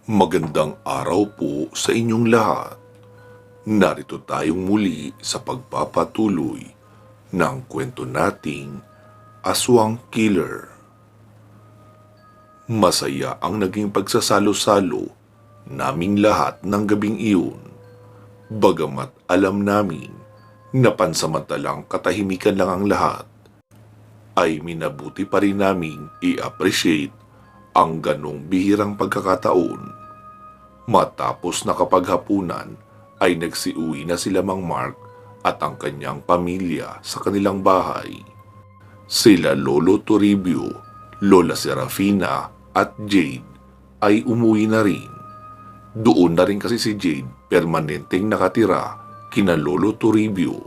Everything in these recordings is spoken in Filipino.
Magandang araw po sa inyong lahat. Narito tayong muli sa pagpapatuloy ng kwento nating Aswang Killer. Masaya ang naging pagsasalo-salo naming lahat ng gabing iyon. Bagamat alam namin na pansamantalang katahimikan lang ang lahat, ay minabuti pa rin naming i-appreciate ang ganong bihirang pagkakataon. Matapos nakapaghapunan ay nagsiuwi na sila Mang Mark at ang kanyang pamilya sa kanilang bahay. Sila Lolo Toribio, Lola Serafina at Jade ay umuwi na rin. Doon na rin kasi si Jade permanenteng nakatira kina Lolo Toribio.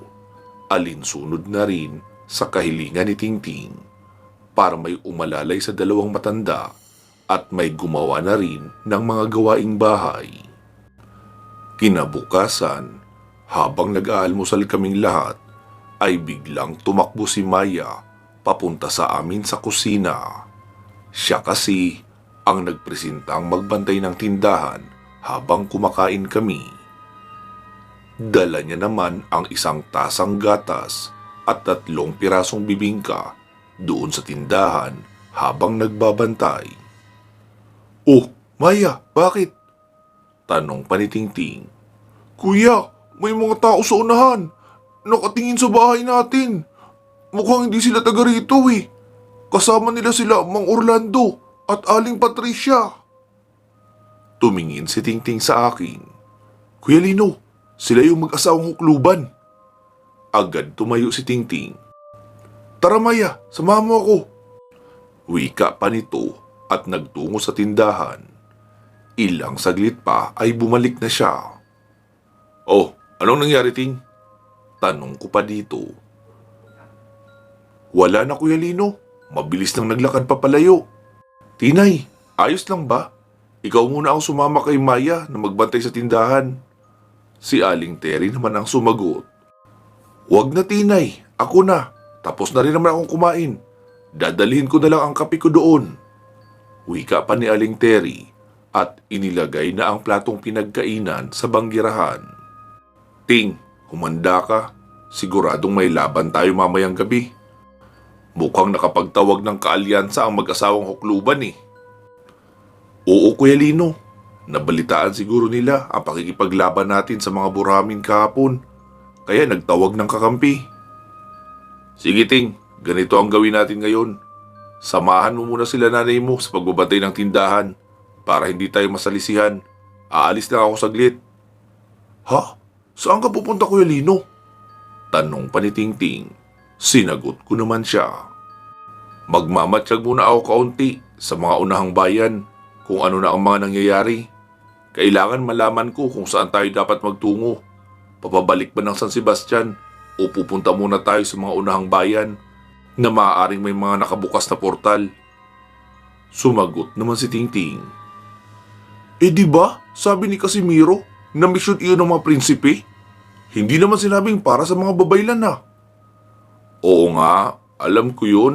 Alinsunod na rin sa kahilingan ni Tingting para may umalalay sa dalawang matanda at may gumawa na rin ng mga gawaing bahay. Kinabukasan, habang nag-aalmusal kaming lahat, ay biglang tumakbo si Maya papunta sa amin sa kusina. Siya kasi ang nagpresentang magbantay ng tindahan habang kumakain kami. Dala niya naman ang isang tasang gatas at 3 pirasong bibingka doon sa tindahan habang nagbabantay. "Oh, Maya, bakit?" tanong pa ni Tingting. "Kuya, may mga tao sa unahan. Nakatingin sa bahay natin. Mukhang hindi sila taga rito eh. Kasama nila sila Mang Orlando at Aling Patricia." Tumingin si Tingting sa akin. "Kuya Lino, sila yung mag-asawang hukluban." Agad tumayo si Tingting. "Tara Maya, samahan mo ako." Wika pa nito at nagtungo sa tindahan. Ilang saglit pa ay bumalik na siya. "Oh, anong nangyari, Ting?" tanong ko pa dito. "Wala na Kuya Lino, mabilis nang naglakad pa palayo." "Tinay, ayos lang ba? Ikaw muna ang sumama kay Maya na magbantay sa tindahan." Si Aling Terry naman ang sumagot. "Wag na Tinay, ako na. Tapos na rin naman akong kumain. Dadalhin ko na lang ang kape ko doon." Wika pa ni Aling Terry at inilagay na ang platong pinagkainan sa banggirahan. "Ting, humanda ka. Siguradong may laban tayo mamayang gabi. Mukhang nakapagtawag ng kaalyansa ang mag-asawang hukluban eh." "Oo Kuya Lino, nabalitaan siguro nila ang pakikipaglaban natin sa mga buramin kahapon, kaya nagtawag ng kakampi." "Sige Ting, ganito ang gawin natin ngayon. Samahan mo muna sila nanay mo sa pagbabantay ng tindahan para hindi tayo masalisihan. Aalis lang ako saglit." "Ha? Saan ka pupunta Kuya Lino?" tanong pa ni Tingting. Sinagot ko naman siya. "Magmamatsyag muna ako kaunti sa mga unahang bayan kung ano na ang mga nangyayari. Kailangan malaman ko kung saan tayo dapat magtungo. Papabalik ba ng San Sebastian o pupunta muna tayo sa mga unahang bayan na maaaring may mga nakabukas na portal?" Sumagot naman si Tingting. "Eh di ba, sabi ni Casimiro na misyon iyon ng mga prinsipe? Hindi naman sinabing para sa mga babaylan na." "Oo nga, alam ko yun.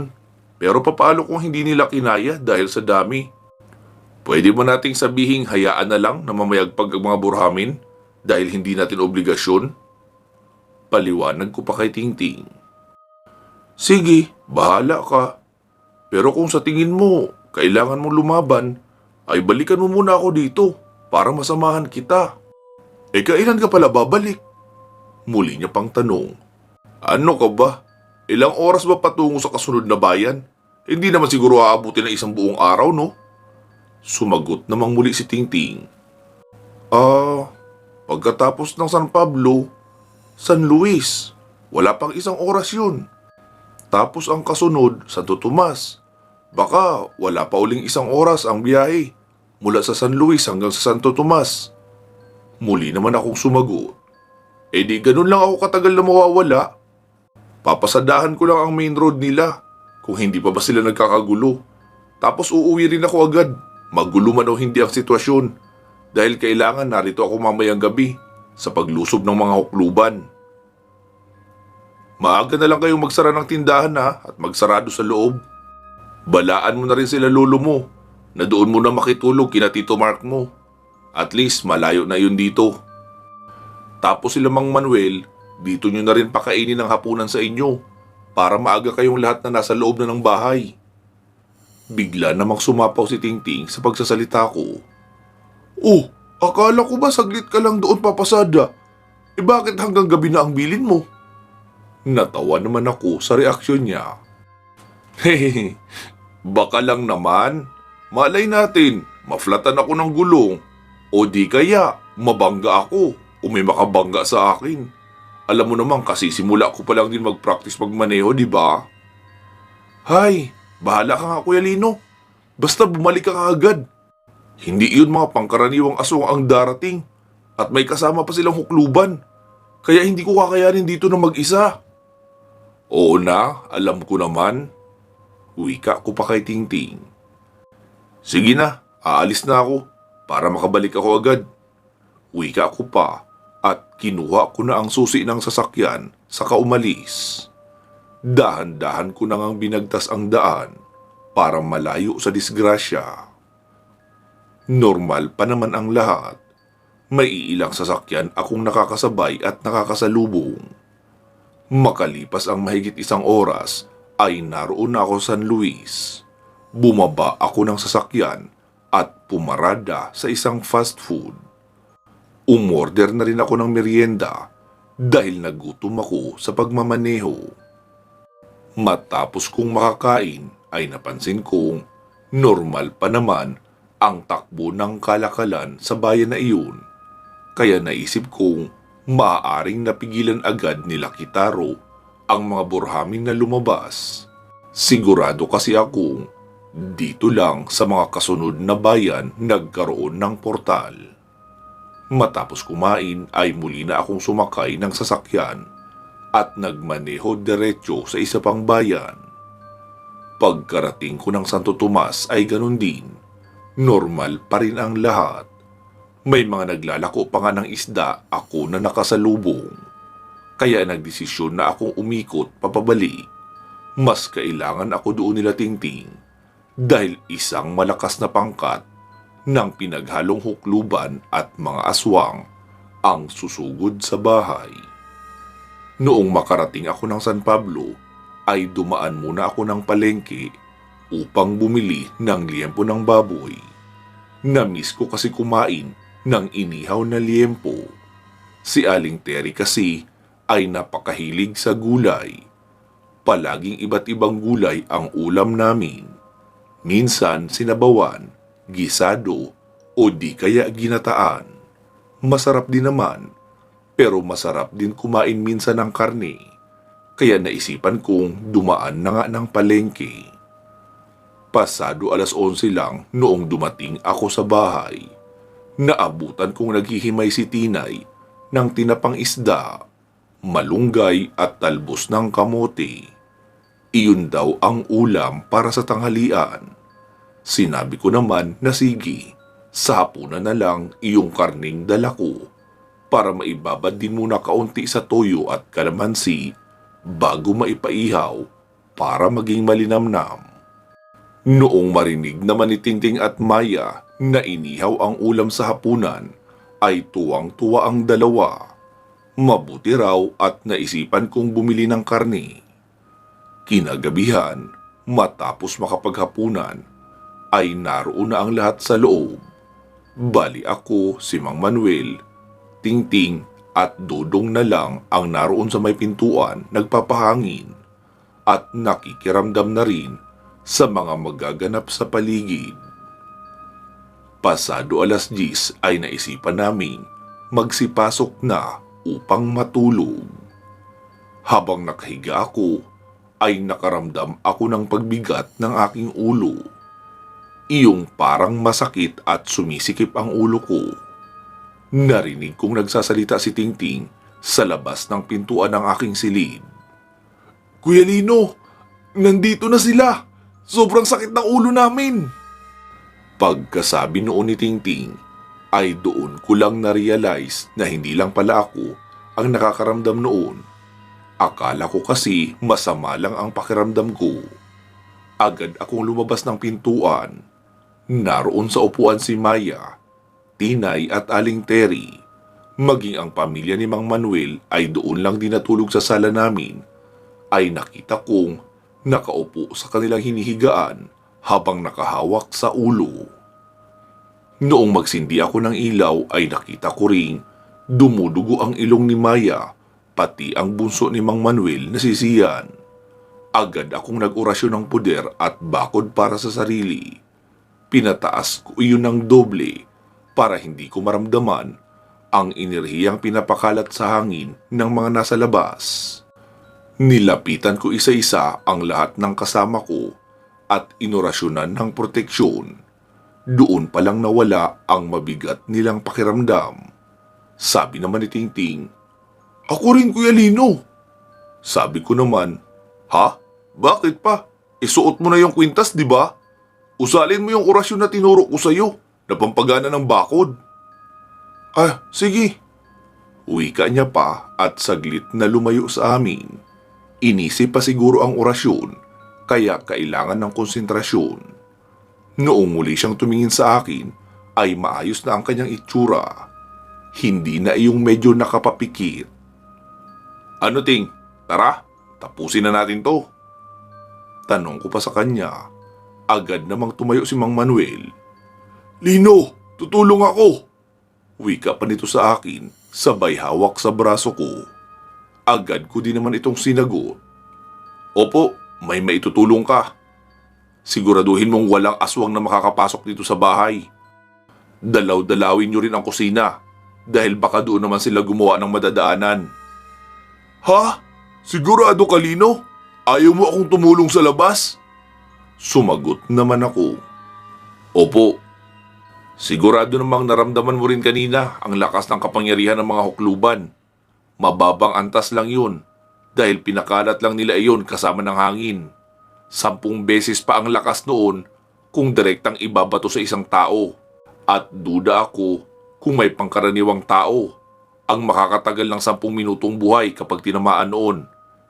Pero papaalo kung hindi nila kinaya dahil sa dami? Pwede ba nating sabihing hayaan na lang na mamayagpag ang mga burhamin dahil hindi natin obligasyon?" Paliwanag ko pa kay Tingting. "Sige, bahala ka. Pero kung sa tingin mo, kailangan mong lumaban, ay balikan mo muna ako dito para masamahan kita." "Eh kailan ka pala babalik?" Muli niya pang tanong. "Ano ka ba? Ilang oras ba patungo sa kasunod na bayan? Hindi naman siguro aabutin ng isang buong araw, no?" Sumagot namang muli si Tingting. Pagkatapos ng San Pablo, San Luis, wala pang isang oras yun. Tapos ang kasunod, Santo Tomas. Baka wala pa uling isang oras ang biyahe mula sa San Luis hanggang sa Santo Tomas." Muli naman akong sumagot. "Eh di ganun lang ako katagal na mawawala. Papasadahan ko lang ang main road nila kung hindi pa ba sila nagkakagulo. Tapos uuwi rin ako agad, magulo man o hindi ang sitwasyon, dahil kailangan narito ako mamayang gabi sa paglusob ng mga hukluban." "Maaga na lang kayong magsara ng tindahan ha at magsarado sa loob. Balaan mo na rin sila lolo mo na doon mo na makitulog kina Tito Mark mo At least malayo na yun dito. Tapos sila Mang Manuel, dito nyo na rin pakainin ng hapunan sa inyo para maaga kayong lahat na nasa loob na ng bahay. Bigla namang sumapaw si Tingting sa pagsasalita ko. Oh, akala ko ba saglit ka lang doon papasada? Bakit hanggang gabi na ang bilin mo? Natawa naman ako sa reaksyon niya. Hehehe, baka lang naman. Malay natin, maflatan ako ng gulong. O di kaya, mabangga ako o may makabangga sa akin. Alam mo naman kasi simula ko pa lang din mag-practice magmaneho, di ba? Hay, bahala ka nga Kuya Lino. Basta bumalik ka agad. Hindi yun mga pangkaraniwang aswang ang darating. At may kasama pa silang hukluban. Kaya hindi ko kakayanin dito na mag-isa. Oo na, alam ko naman. Wika ko pa kay Tingting. Sige na, aalis na ako para makabalik ako agad. Wika ko pa at kinuha ko na ang susi ng sasakyan saka umalis. Dahan-dahan ko na ngang binagtas ang daan para malayo sa disgrasya. Normal pa naman ang lahat. May iilang sasakyan akong nakakasabay at nakakasalubong. Makalipas ang mahigit isang oras ay naroon na ako sa San Luis. Bumaba ako ng sasakyan at pumarada sa isang fast food. Umorder na rin ako ng merienda dahil nagutom ako sa pagmamaneho. Matapos kong makakain ay napansin kong normal pa naman ang takbo ng kalakalan sa bayan na iyon. Kaya naisip kong maaaring napigilan agad nila Kitaro ang mga burhaming na lumabas. Sigurado kasi akong dito lang sa mga kasunod na bayan nagkaroon ng portal. Matapos kumain ay muli na akong sumakay ng sasakyan at nagmaneho diretso sa isa pang bayan. Pagkarating ko ng Santo Tomas ay ganun din. Normal pa rin ang lahat. May mga naglalako pa nga ng isda ako na nakasalubong. Kaya nagdesisyon na akong umikot papabalik. Mas kailangan ako doon nila Tingting dahil isang malakas na pangkat ng pinaghalong hukluban at mga aswang ang susugod sa bahay. Noong makarating ako ng San Pablo ay dumaan muna ako ng palengke upang bumili ng liempo ng baboy. Namiss ko kasi kumain ng inihaw na liempo. Si Aling Terry kasi ay napakahilig sa gulay. Palaging iba't ibang gulay ang ulam namin. Minsan sinabawan, gisado o di kaya ginataan. Masarap din naman, pero masarap din kumain minsan ng karne. Kaya naisipan kong dumaan na nga ng palengke. Pasado 11:00 lang noong dumating ako sa bahay. Naabutan kong naghihimay si Tinay ng tinapang isda, malunggay at talbos ng kamote. Iyon daw ang ulam para sa tanghalian. Sinabi ko naman na sige, sa hapunan na lang iyong karning dala ko para maibabad din muna kaunti sa toyo at kalamansi bago maipaihaw para maging malinamnam. Noong marinig naman ni Tingting at Maya na inihaw ang ulam sa hapunan, ay tuwang-tuwa ang dalawa. Mabuti raw at naisipan kong bumili ng karne. Kinagabihan, matapos makapaghapunan, ay naroon na ang lahat sa loob. Bali ako, si Mang Manuel, Tingting at Dodong na lang ang naroon sa may pintuan nagpapahangin at nakikiramdam na rin sa mga magaganap sa paligid. Pasado 10:00 ay naisipan naming magsipasok na upang matulog. Habang nakahiga ako, ay nakaramdam ako ng pagbigat ng aking ulo. Iyong parang masakit at sumisikip ang ulo ko. Narinig kong nagsasalita si Tingting sa labas ng pintuan ng aking silid. Kuya Lino, nandito na sila! Sobrang sakit ng ulo namin! Pagkasabi noon ni Tingting, ay doon ko lang na-realize na hindi lang pala ako ang nakakaramdam noon. Akala ko kasi masama lang ang pakiramdam ko. Agad akong lumabas ng pintuan. Naroon sa upuan si Maya. Tinay at Aling Terry, maging ang pamilya ni Mang Manuel ay doon lang din natulog sa sala namin, ay nakita kong nakaupo sa kanilang hinihigaan habang nakahawak sa ulo. Noong magsindi ako ng ilaw ay nakita ko ring dumudugo ang ilong ni Maya, pati ang bunso ni Mang Manuel na si Sian. Agad akong nag-orasyon ng puder at bakod para sa sarili. Pinataas ko iyon ng doble para hindi ko maramdaman ang enerhiyang pinapakalat sa hangin ng mga nasa labas. Nilapitan ko isa-isa ang lahat ng kasama ko at inorasyonan ng proteksyon. Doon palang nawala ang mabigat nilang pakiramdam. Sabi naman ni Tingting, "Ako rin, Kuya Lino." Sabi ko naman, "Ha? Bakit pa? Isuot mo na yung kwintas, di ba? Usalin mo yung orasyon na tinuro ko sa'yo na pampagana ng bakod." "Ah, sige." Wika niya pa at saglit na lumayo sa amin. Inisip pa siguro ang orasyon, kaya kailangan ng konsentrasyon. Noong muli siyang tumingin sa akin, ay maayos na ang kanyang itsura. Hindi na iyong medyo nakapapikit. "Ano, Ting? Tara, tapusin na natin to." Tanong ko pa sa kanya. Agad namang tumayo si Mang Manuel. "Lino, tutulong ako." Wika pa nito sa akin, sabay hawak sa braso ko. Agad ko din naman itong sinagot. "Opo, may maitutulong ka. Siguraduhin mong walang aswang na makakapasok dito sa bahay. Dalaw-dalawin nyo rin ang kusina dahil baka doon naman sila gumawa ng madadaanan." "Ha? Sigurado ka, Lino? Ayaw mo akong tumulong sa labas?" Sumagot naman ako. "Opo. Sigurado namang naramdaman mo rin kanina ang lakas ng kapangyarihan ng mga hukluban. Mababang antas lang yun dahil pinakalat lang nila iyon kasama ng hangin. 10 beses pa ang lakas noon kung direktang ibabato sa isang tao. At duda ako kung may pangkaraniwang tao ang makakatagal ng 10 minutong buhay kapag tinamaan noon.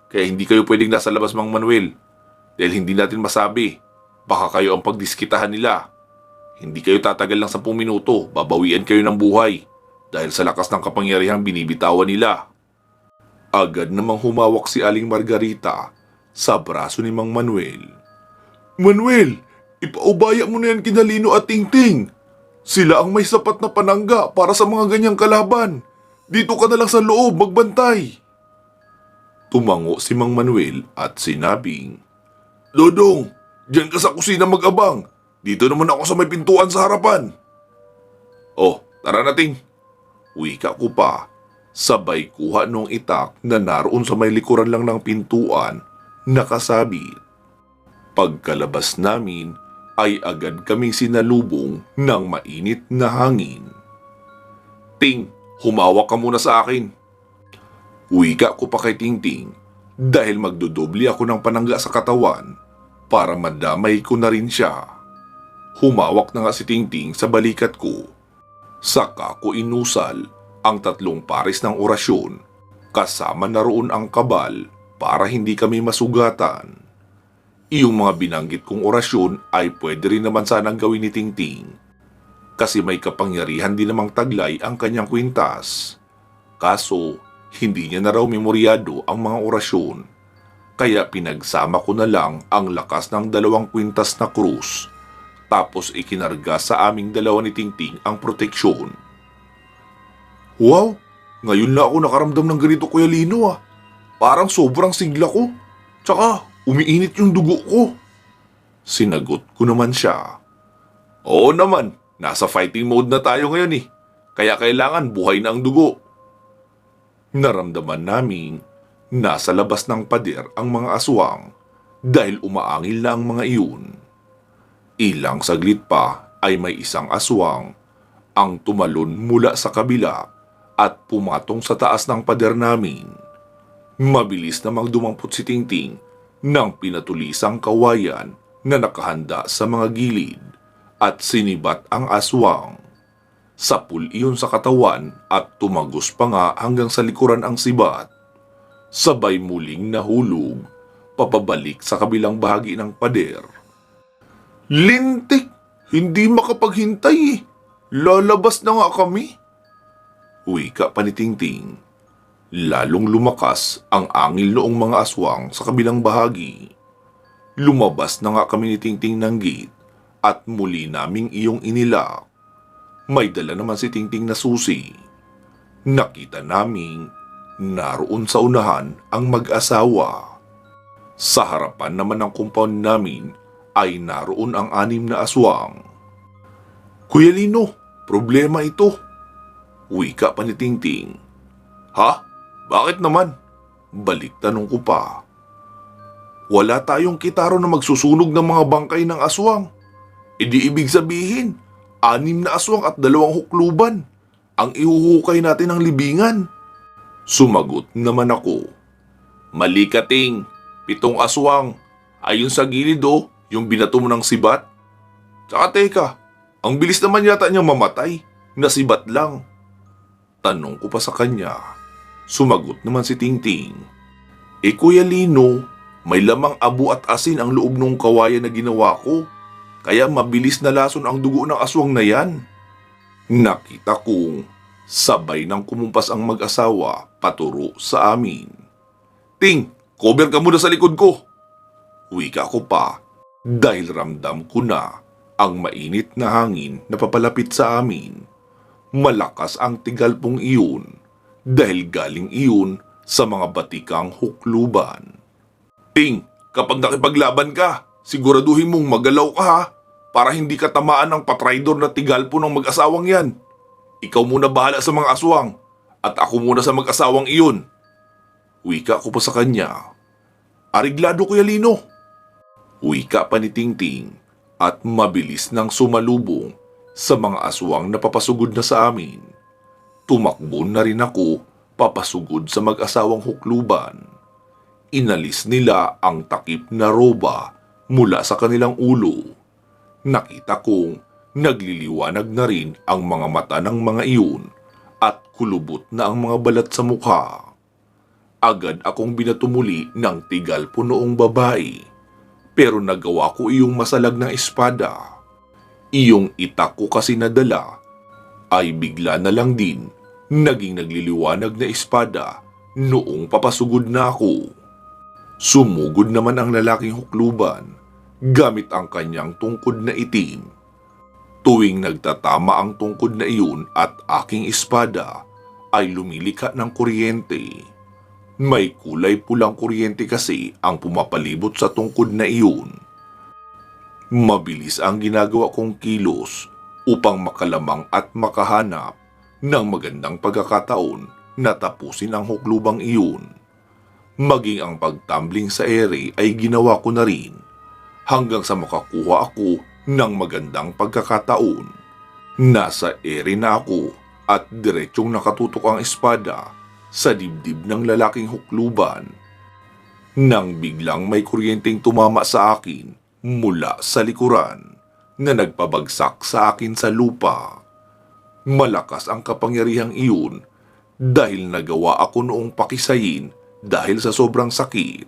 Kaya hindi kayo pwedeng nasa labas, Mang Manuel, dahil hindi natin masabi. Baka kayo ang pagdiskitahan nila. Hindi kayo tatagal ng 10 minuto, babawian kayo ng buhay dahil sa lakas ng kapangyarihang binibitawan nila." Agad namang humawak si Aling Margarita sa braso ni Mang Manuel. "Manuel, ipaubaya mo na yan kina Lino at Tingting. Sila ang may sapat na panangga para sa mga ganyang kalaban. Dito ka na lang sa loob magbantay." Tumango si Mang Manuel at sinabing, "Dodong, diyan ka sa kusina mag-abang. Dito naman ako sa may pintuan sa harapan." "Oh, tara na, Ting." Wika ko pa, sabay kuha nung itak na naroon sa may likuran lang ng pintuan, nakasabit. Pagkalabas namin ay agad kaming sinalubong ng mainit na hangin. "Ting, humawak ka muna sa akin." Wika ko pa kay Tingting dahil magdodobli ako ng panangga sa katawan para madamay ko na rin siya. Humawak na nga si Tingting sa balikat ko. Saka ko inusal ang 3 pares ng orasyon, kasama na roon ang kabal para hindi kami masugatan. Iyong mga binanggit kong orasyon ay pwede rin naman sanang gawin ni Tingting, kasi may kapangyarihan din namang taglay ang kanyang kwintas. Kaso, hindi niya na raw memoryado ang mga orasyon, kaya pinagsama ko na lang ang lakas ng 2 kwintas na krus, tapos ikinarga sa aming dalawa ni Tingting ang proteksyon. "Wow, ngayon na ako nakaramdam ng ganito, Kuya Lino ah. Parang sobrang sigla ko, tsaka umiinit yung dugo ko." Sinagot ko naman siya. "Oo naman, nasa fighting mode na tayo ngayon eh, kaya kailangan buhay na ang dugo." Naramdaman naming nasa labas ng pader ang mga aswang dahil umaangil na ang mga iyon. Ilang saglit pa ay may isang aswang ang tumalon mula sa kabila at pumatong sa taas ng pader namin. Mabilis namang dumampot si Tingting ng pinatulisang kawayan na nakahanda sa mga gilid at sinibat ang aswang. Sapul iyon sa katawan at tumagos pa nga hanggang sa likuran ang sibat. Sabay muling nahulog, papabalik sa kabilang bahagi ng pader. "Lintik! Hindi makapaghintay eh. Lalabas na nga kami. Wika pa ni Tingting. Lalong lumakas ang angil noong mga aswang sa kabilang bahagi. Lumabas na nga kami ni Tingting ng gate at muli naming iyong inilak. May dala naman si Tingting na susi. Nakita naming naroon sa unahan ang mag-asawa. Sa harapan naman ng compound namin ay naroon ang 6 na aswang. Kuya Lino, problema ito. Wika pa ni Tingting. Ha? Bakit naman? Balik tanong ko pa. Wala tayong kitaro na magsusunog ng mga bangkay ng aswang. E di ibig sabihin, 6 na aswang at 2 hukluban ang ihuhukay natin ng libingan. Sumagot naman ako. Mali ka, Ting. 7 aswang. Ayun sa gilid yung binato mo ng sibat. Tsaka teka, ang bilis naman yata niyang mamatay. Nasibat lang. Tanong ko pa sa kanya. Sumagot naman si Tingting. Kuya Lino, may lamang abo at asin ang loob ng kawayan na ginawa ko. Kaya mabilis na lason ang dugo ng aswang na yan. Nakita kong sabay nang kumumpas ang mag-asawa paturo sa amin. Ting, cover ka muna sa likod ko. Wika ko pa dahil ramdam ko na ang mainit na hangin na papalapit sa amin. Malakas ang tigalpong iyon dahil galing iyon sa mga batikang hukluban. Ting, kapag nakipaglaban ka, siguraduhin mong magalaw ka ha, para hindi ka tamaan ng patraidor na tigalpo ng mag-asawang yan. Ikaw muna bahala sa mga aswang at ako muna sa mag-asawang iyon. Wika ko pa sa kanya. Ariglado, Kuya Lino. Wika pa ni Tingting at mabilis nang sumalubong sa mga aswang na papasugod na sa amin. Tumakbo na rin ako papasugod sa mag-asawang hukluban. Inalis nila ang takip na roba mula sa kanilang ulo. Nakita kong nagliliwanag na rin ang mga mata ng mga iyon at kulubot na ang mga balat sa mukha. Agad akong binatumuli ng tigalpo noong babae, pero nagawa ko iyong masalag ng espada. Iyong itak ko kasi nadala ay bigla na lang din naging nagliliwanag na espada noong papasugod na ako. Sumugod naman ang lalaking hukluban gamit ang kanyang tungkod na itim. Tuwing nagtatama ang tungkod na iyon at aking espada ay lumilikha ng kuryente. May kulay pulang kuryente kasi ang pumapalibot sa tungkod na iyon. Mabilis ang ginagawa kong kilos upang makalamang at makahanap ng magandang pagkakataon na tapusin ang huklubang iyon. Maging ang pagtumbling sa ere ay ginawa ko na rin hanggang sa makakuha ako ng magandang pagkakataon. Nasa ere na ako at diretsyong nakatutok ang espada sa dibdib ng lalaking hukluban. Nang biglang may kuryenteng tumama sa akin mula sa likuran na nagpabagsak sa akin sa lupa. Malakas ang kapangyarihang iyon dahil nagawa ako noong pakisayin dahil sa sobrang sakit.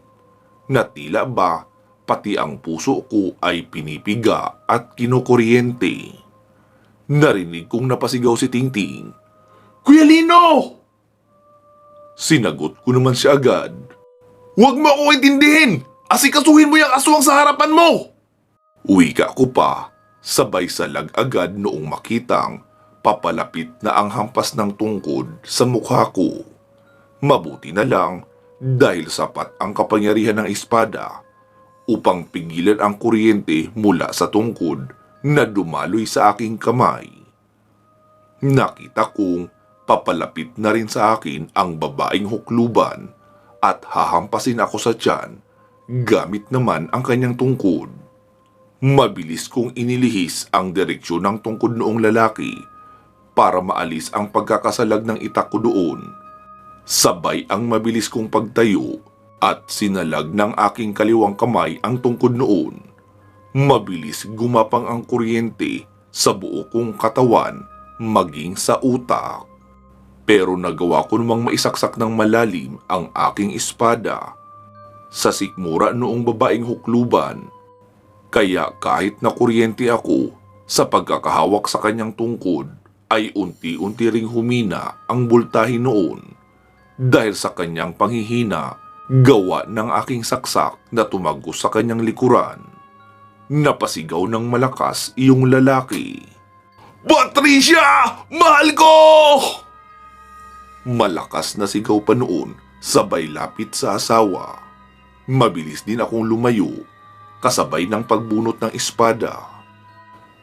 Na tila ba pati ang puso ko ay pinipiga at kinukuryente. Narinig kong napasigaw si Tingting. Kuya Lino! Sinagot ko naman siya agad. Huwag mo akong intindihin! Asikasuhin mo yung aswang sa harapan mo! Wika ko pa, sabay salag agad noong makitang papalapit na ang hampas ng tungkod sa mukha ko. Mabuti na lang dahil sapat ang kapangyarihan ng espada upang pigilan ang kuryente mula sa tungkod na dumaloy sa aking kamay. Nakita kong papalapit na rin sa akin ang babaeng hukluban at hahampasin ako sa tiyan gamit naman ang kanyang tungkod. Mabilis kong inilihis ang direksyon ng tungkod noong lalaki para maalis ang pagkakasalag ng itak ko doon. Sabay ang mabilis kong pagtayo at sinalag ng aking kaliwang kamay ang tungkod noon. Mabilis gumapang ang kuryente sa buo kong katawan maging sa utak. Pero nagawa ko namang maisaksak ng malalim ang aking espada sa sikmura noong babaeng hukluban. Kaya kahit na kuryente ako sa pagkakahawak sa kanyang tungkod, ay unti-unti ring humina ang bultahe noon dahil sa kanyang panghihina gawa ng aking saksak na tumagos sa kanyang likuran. Napasigaw ng malakas iyong lalaki. Patricia! Mahal ko! Malakas na sigaw pa noon sabay lapit sa asawa. Mabilis din akong lumayo kasabay ng pagbunot ng espada.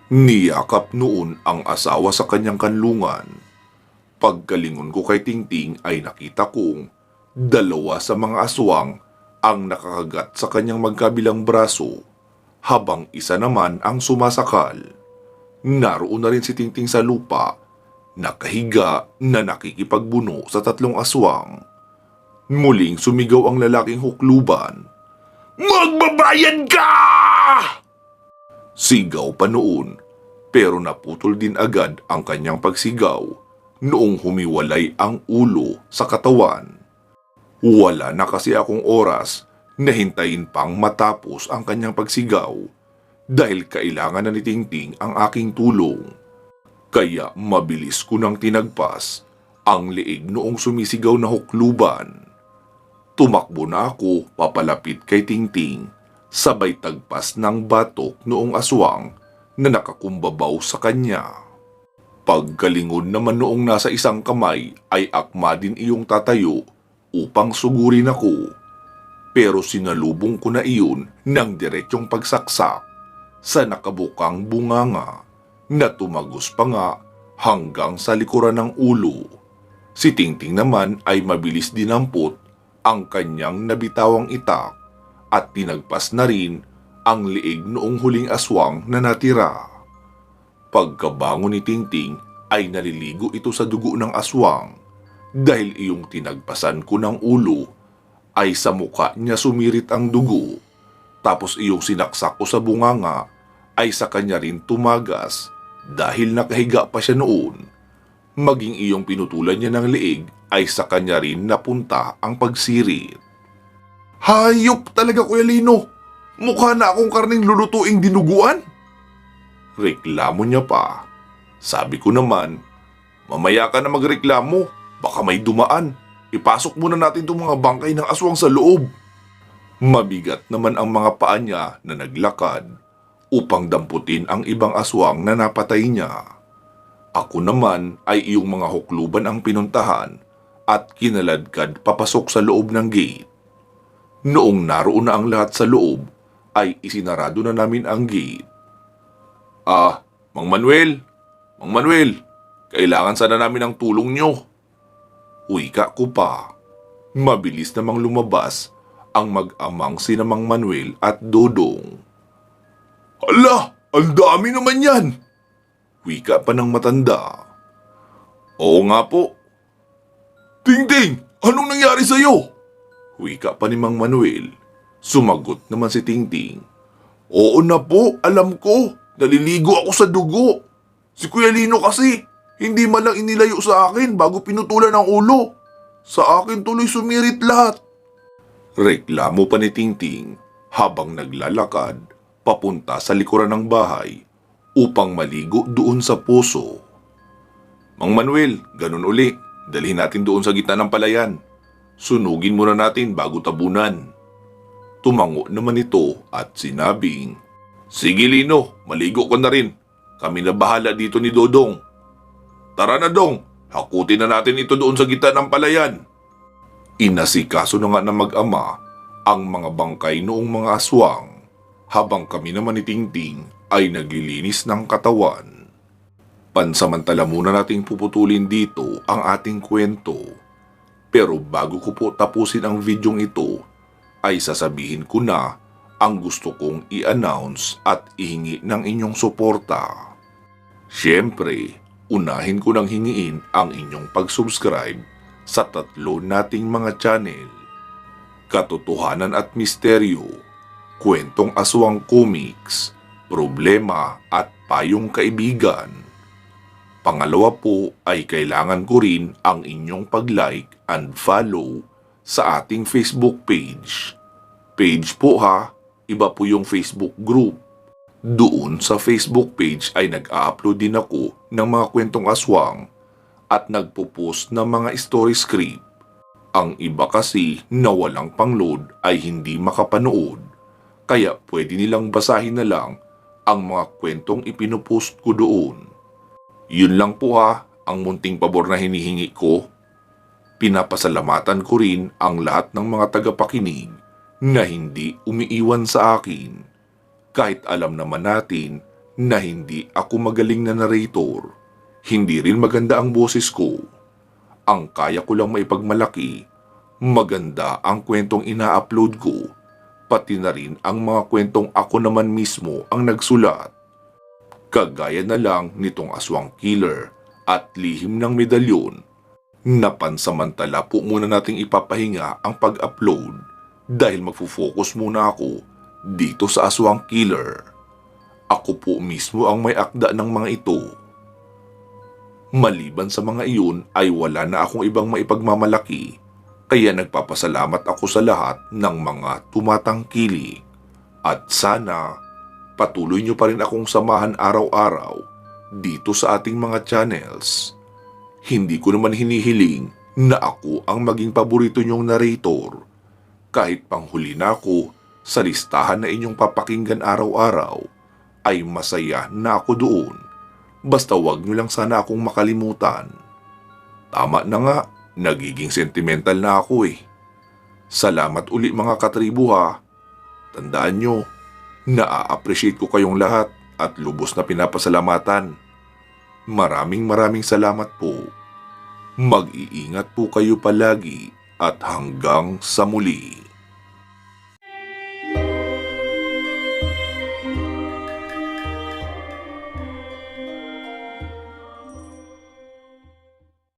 Niyakap noon ang asawa sa kanyang kanlungan. Pagkalingon ko kay Tingting ay nakita kong dalawa sa mga aswang ang nakakagat sa kanyang magkabilang braso habang isa naman ang sumasakal. Naroon na rin si Tingting sa lupa, nakahiga na nakikipagbuno sa tatlong aswang. Muling sumigaw ang lalaking hukluban. Magbabayad ka! Sigaw pa noon, pero naputol din agad ang kanyang pagsigaw noong humiwalay ang ulo sa katawan. Wala na kasi akong oras na hintayin pang matapos ang kanyang pagsigaw dahil kailangan na ni Tingting ang aking tulong. Kaya mabilis ko nang tinagpas ang leeg noong sumisigaw na hukluban. Tumakbo na ako papalapit kay Tingting, sabay tagpas ng batok noong aswang na nakakumbabaw sa kanya. Pagkalingon naman noong nasa isang kamay ay akma din iyong tatayo upang sugurin ako. Pero sinalubong ko na iyon ng diretsyong pagsaksak sa nakabukang bunganga na tumagos pa nga hanggang sa likuran ng ulo. Si Tingting naman ay mabilis dinampot ang kanyang nabitawang itak at tinagpas na rin ang liig noong huling aswang na natira. Pagkabangon ni Tingting ay naliligo ito sa dugo ng aswang dahil iyong tinagpasan ko ng ulo ay sa muka niya sumirit ang dugo, tapos iyong sinaksak ko sa bunganga ay sa kanya rin tumagas dahil nakahiga pa siya noon. Maging iyong pinutulan niya ng liig ay sa kanya rin napunta ang pagsirit. Hayop talaga, Kuya Lino! Mukha na akong karning lulutuing dinuguan! Reklamo niya pa. Sabi ko naman, mamaya ka na magreklamo, baka may dumaan. Ipasok muna natin itong mga bangkay ng aswang sa loob. Mabigat naman ang mga paa niya na naglakad upang damputin ang ibang aswang na napatay niya. Ako naman ay iyong mga hukluban ang pinuntahan at kinaladkad papasok sa loob ng gate. Noong naroon na ang lahat sa loob, ay isinarado na namin ang gate. Mang Manuel, kailangan sana namin ang tulong nyo. Wika ko pa. Mabilis namang lumabas ang mag-amang sina Mang Manuel at Dodong. Hala, ang dami naman yan! Wika pa ng matanda. Oo nga po. Tingting, anong nangyari sa'yo? Wika pa ni Mang Manuel. Sumagot naman si Tingting. Oo na po, alam ko. Naliligo ako sa dugo. Si Kuya Lino kasi, hindi man lang inilayo sa akin bago pinutulan ang ulo. Sa akin tuloy sumirit lahat. Reklamo pa ni Tingting habang naglalakad papunta sa likuran ng bahay upang maligo doon sa puso. Mang Manuel, ganun uli. Dalhin natin doon sa gitna ng palayan. Sunugin muna natin bago tabunan. Tumango naman ito at sinabing, Sige Lino, maligo ka na rin. Kami na bahala dito ni Dodong. Tara na Dong, hakutin na natin ito doon sa gitna ng palayan. Inasikaso na nga ng mag-ama ang mga bangkay noong mga aswang habang kami naman ni Tingting ay naglilinis ng katawan. Pansamantala muna nating puputulin dito ang ating kwento. Pero bago ko po tapusin ang videong ito, ay sasabihin ko na ang gusto kong i-announce at ihingi ng inyong suporta. Siyempre, unahin ko nang hingiin ang inyong pag-subscribe sa tatlo nating mga channel. Katotohanan at Misteryo, Kwentong Aswang Comics, Problema at Payong Kaibigan. Pangalawa po ay kailangan ko rin ang inyong pag-like and follow sa ating Facebook page. Page po ha, iba po yung Facebook group. Doon sa Facebook page ay nag-a-upload din ako ng mga kwentong aswang at nagpo-post ng mga story script. Ang iba kasi na walang pang-load ay hindi makapanood, kaya pwede nilang basahin na lang ang mga kwentong ipinopost ko doon. Yun lang po ha, ang munting pabor na hinihingi ko. Pinapasalamatan ko rin ang lahat ng mga tagapakinig na hindi umiiwan sa akin. Kahit alam naman natin na hindi ako magaling na narrator, hindi rin maganda ang boses ko. Ang kaya ko lang maipagmalaki, maganda ang kwentong ina-upload ko, pati na rin ang mga kwentong ako naman mismo ang nagsulat. Kagaya na lang nitong Aswang Killer at Lihim ng Medalyon, na pansamantala po muna nating ipapahinga ang pag-upload dahil magfo-focus muna ako dito sa Aswang Killer. Ako po mismo ang may akda ng mga ito. Maliban sa mga iyon ay wala na akong ibang maipagmamalaki, kaya nagpapasalamat ako sa lahat ng mga tumatangkilik. At sana patuloy nyo pa rin akong samahan araw-araw dito sa ating mga channels. Hindi ko naman hinihiling na ako ang maging paborito nyong narrator. Kahit panghuli na ako sa listahan na inyong papakinggan araw-araw, ay masaya na ako doon. Basta wag nyo lang sana akong makalimutan. Tama na nga, nagiging sentimental na ako eh. Salamat uli mga katribu ha. Tandaan nyo, na-appreciate ko kayong lahat at lubos na pinapasalamatan. Maraming salamat po. Mag-iingat po kayo palagi at hanggang sa muli.